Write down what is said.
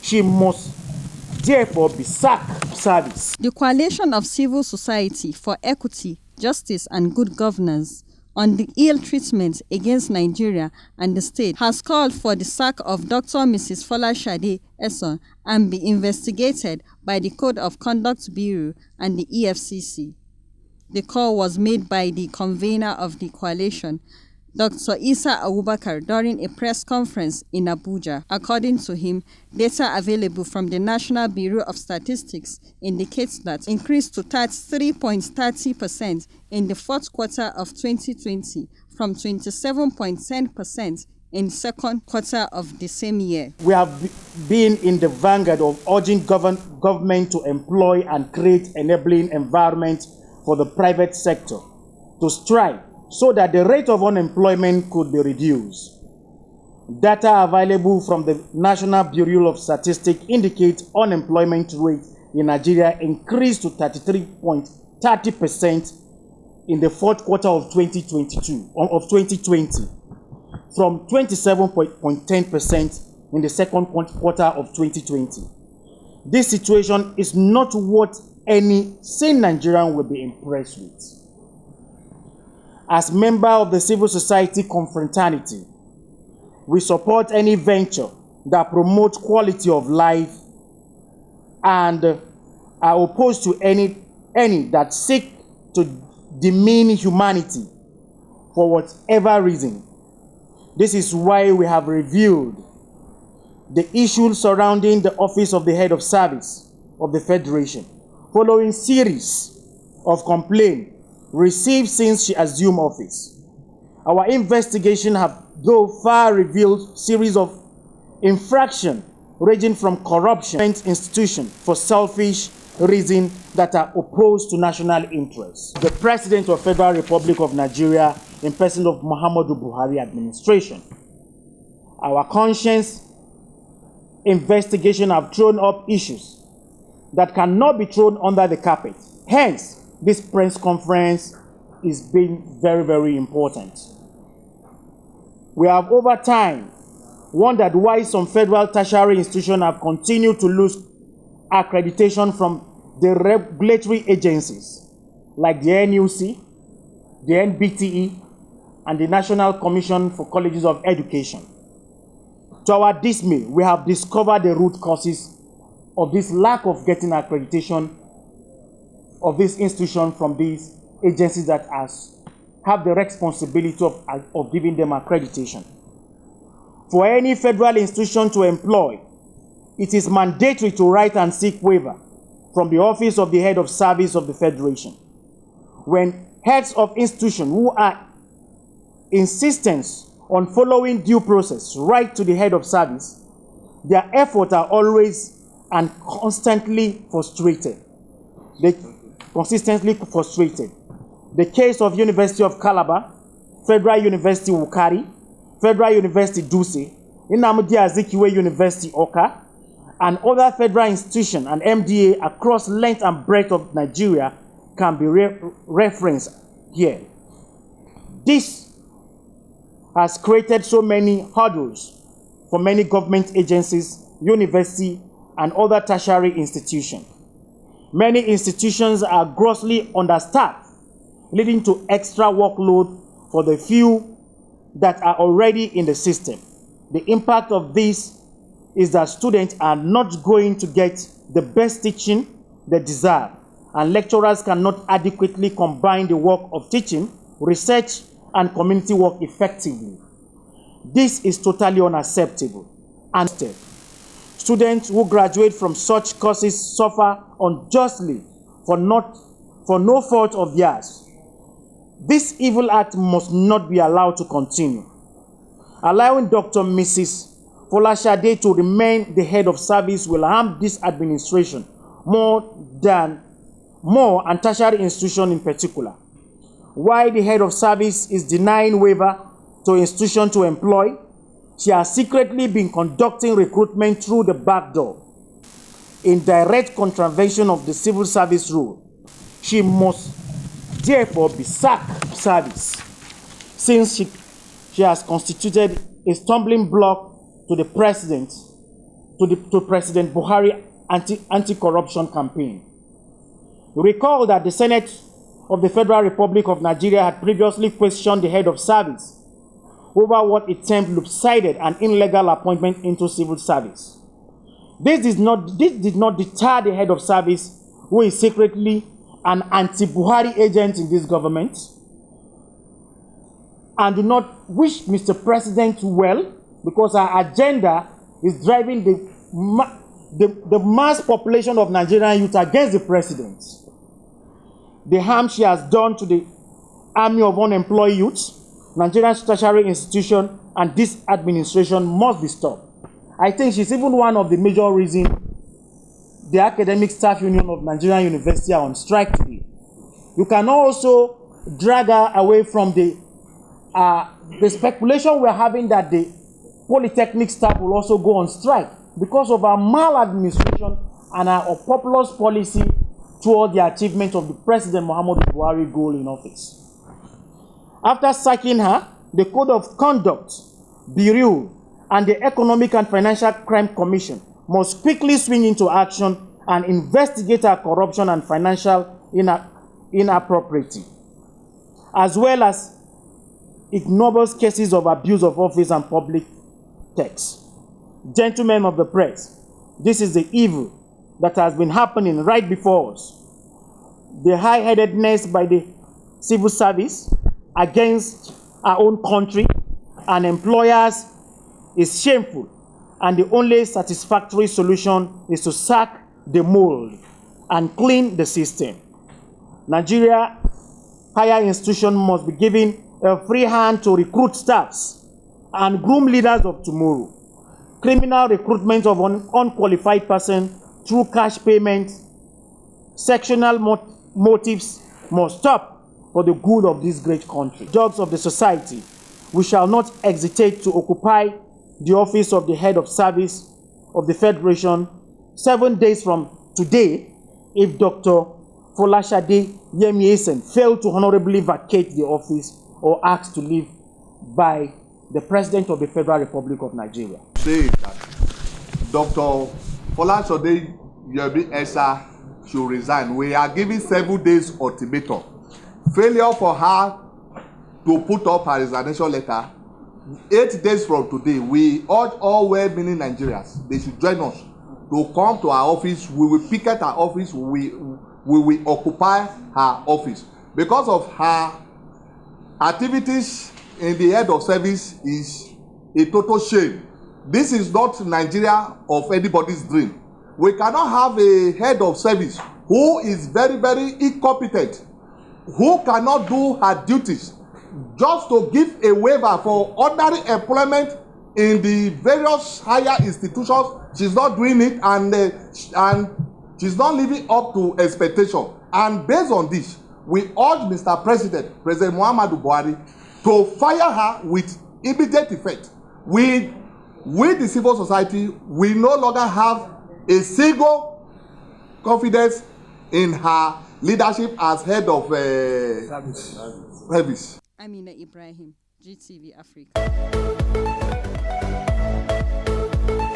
She must therefore be sacked from service. The Coalition of Civil Society for Equity, Justice and Good Governance on the ill treatment against Nigeria and the state has called for the sack of Dr. Mrs. Folashade Esan and be investigated by the Code of Conduct Bureau and the EFCC. The call was made by the convener of the coalition, Dr. Isa Abubakar, during a press conference in Abuja. According to him, data available from the National Bureau of Statistics indicates that increased to 33.30% in the fourth quarter of 2020 from 27.10% in the second quarter of the same year. We have been in the vanguard of urging government to employ and create enabling environment for the private sector to strive so that the rate of unemployment could be reduced. Data available from the National Bureau of Statistics indicate unemployment rate in Nigeria increased to 33.30% in the fourth quarter of 2020 from 27.10% in the second quarter of 2020. This situation is not what any sane Nigerian will be impressed with. As member of the civil society confraternity, we support any venture that promotes quality of life and are opposed to any that seek to demean humanity for whatever reason. This is why we have reviewed the issues surrounding the office of the head of service of the Federation, following series of complaints received since she assumed office. Our investigation have so far revealed series of infractions ranging from corruption institution for selfish reasons that are opposed to national interests. The President of Federal Republic of Nigeria in person of Muhammadu Buhari administration. Our conscience investigation have thrown up issues that cannot be thrown under the carpet. Hence, this press conference is being very, very important. We have over time wondered why some federal tertiary institutions have continued to lose accreditation from the regulatory agencies like the NUC, the NBTE, and the National Commission for Colleges of Education. To our dismay, we have discovered the root causes of this lack of getting accreditation of this institution from these agencies that have the responsibility of giving them accreditation. For any federal institution to employ, it is mandatory to write and seek waiver from the office of the head of service of the Federation. When heads of institutions who are insistent on following due process right to the head of service, their efforts are always and consistently frustrated. The case of University of Calabar, Federal University Wukari, Federal University Dutse, Nnamdi Azikiwe University Oka, and other federal institutions and MDA across length and breadth of Nigeria can be referenced here. This has created so many hurdles for many government agencies, universities, and other tertiary institutions. Many institutions are grossly understaffed, leading to extra workload for the few that are already in the system. The impact of this is that students are not going to get the best teaching they deserve, and lecturers cannot adequately combine the work of teaching, research, and community work effectively. This is totally unacceptable. And students who graduate from such courses suffer unjustly for no fault of theirs. This evil act must not be allowed to continue. Allowing Dr. Mrs. Folashade to remain the head of service will harm this administration more and tertiary institution in particular. While the head of service is denying waiver to institution to employ, she has secretly been conducting recruitment through the back door in direct contravention of the civil service rule. She must therefore be sacked from service, since she has constituted a stumbling block to the president to President Buhari anti-corruption campaign. You recall that the Senate of the Federal Republic of Nigeria had previously questioned the head of service over what it termed lopsided and illegal appointment into civil service. This did not deter the head of service, who is secretly an anti-Buhari agent in this government, and do not wish Mr. President well, because our agenda is driving the mass population of Nigerian youth against the president. The harm she has done to the army of unemployed youths, Nigerian tertiary institution, and this administration must be stopped. I think she's even one of the major reasons the Academic Staff Union of Nigerian University are on strike today. You can also drag her away from the speculation we're having that the polytechnic staff will also go on strike because of our maladministration and our populous policy toward the achievement of the President Muhammadu Buhari goal in office. After sacking her, the Code of Conduct, Bureau, and the Economic and Financial Crime Commission must quickly swing into action and investigate her corruption and financial inappropriacy, as well as ignominious cases of abuse of office and public tax. Gentlemen of the press, this is the evil that has been happening right before us. The high-headedness by the civil service against our own country and employers is shameful, and the only satisfactory solution is to sack the mold and clean the system. Nigeria higher institution must be given a free hand to recruit staffs and groom leaders of tomorrow. Criminal recruitment of an unqualified person through cash payments, sectional motives must stop for the good of this great country. Jobs of the society, we shall not hesitate to occupy the office of the head of service of the Federation 7 days from today if Dr. Folashade Yemi Esan failed to honorably vacate the office or asked to leave by the President of the Federal Republic of Nigeria. Say that Dr. Folashade Yemi Esan should resign. We are giving 7 days ultimatum. Failure for her to put up her resignation letter 8 days from today, we urge all well-meaning Nigerians, they should join us to come to our office. We will picket our office. We will occupy her office. Because of her activities in the head of service is a total shame. This is not Nigeria of anybody's dream. We cannot have a head of service who is very, very incompetent, who cannot do her duties, just to give a waiver for ordinary employment in the various higher institutions. She's not doing it, and she's not living up to expectation. And based on this, we urge Mr. President Muhammadu Buhari, to fire her with immediate effect. We the civil society, we no longer have a single confidence in her leadership as head of service. Amina Ibrahim, GTV Africa.